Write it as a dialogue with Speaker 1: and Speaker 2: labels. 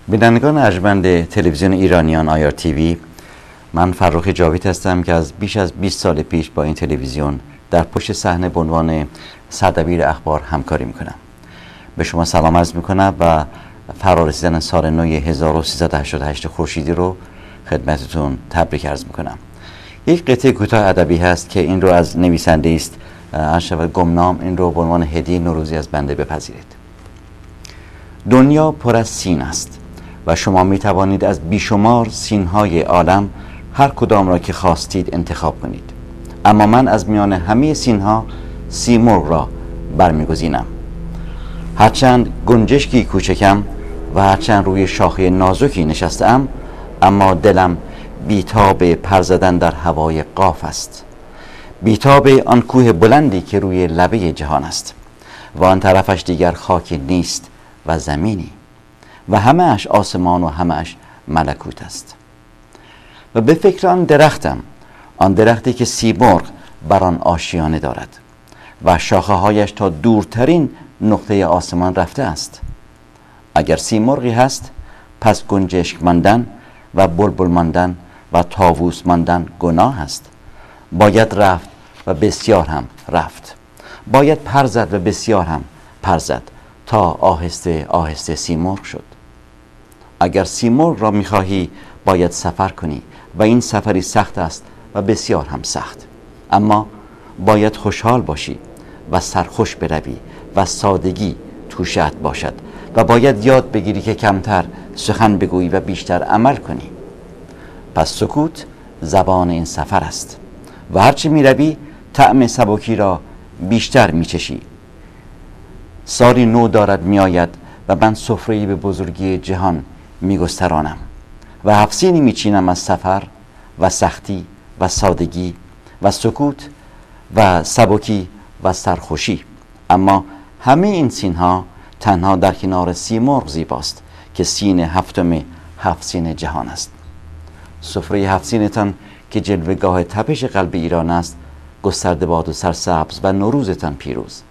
Speaker 1: بینندگان ارجمند تلویزیون ایرانیان آیار تیوی، من فرخ جاوید هستم که از بیش از 20 سال پیش با این تلویزیون در پشت صحنه به عنوان سردبیر اخبار همکاری میکنم. به شما سلام عرض میکنم و فرارسیدن سال نو 1388 خورشیدی رو خدمتتون تبریک عرض میکنم. یک قطعه کوتاه ادبی هست که این رو از نویسنده است ارشد گمنام، این رو به عنوان هدیه نوروزی از بنده بپذیرید. دنیا پر از سین است و شما می توانید از بیشمار سینهای عالم هر کدام را که خواستید انتخاب کنید، اما من از میان همه سینها سیمرغ را برمیگزینم. هرچند گنجشکی کوچکم و هرچند روی شاخه نازکی نشستم، اما دلم بیتاب پر زدن در هوای قاف است، بیتاب آن کوه بلندی که روی لبه جهان است و آن طرفش دیگر خاک نیست و زمینی و همه اش آسمان و همه اش ملکوت است. و به فکر آن درختم، آن درختی که سیمرغ بر آن آشیانه دارد و شاخه هایش تا دورترین نقطه آسمان رفته است. اگر سیمرغی هست، پس گنجشک ماندن و بلبل ماندن و طاووس ماندن گناه است. باید رفت و بسیار هم رفت، باید پر زد و بسیار هم پر زد تا آهسته آهسته سیمرغ شد. اگر سیمرغ را میخواهی باید سفر کنی و این سفری سخت است و بسیار هم سخت، اما باید خوشحال باشی و سرخوش بروی و سادگی توشت باشد و باید یاد بگیری که کمتر سخن بگویی و بیشتر عمل کنی. پس سکوت زبان این سفر است و هرچی میروی طعم سبکی را بیشتر میچشی. سالی نو دارد میآید و من سفره‌ای به بزرگی جهان میگسترانم و حفظینی میچینم از سفر و سختی و سادگی و سکوت و سبکی و سرخوشی. اما همه این سینها تنها در کنار سیمرغ زیباست که سین هفتم هفت سین جهان است. سفره هفت سینتان که جلوه‌گاه تپش قلب ایران است، گسترده باد و سرسبز و نوروزتان پیروز.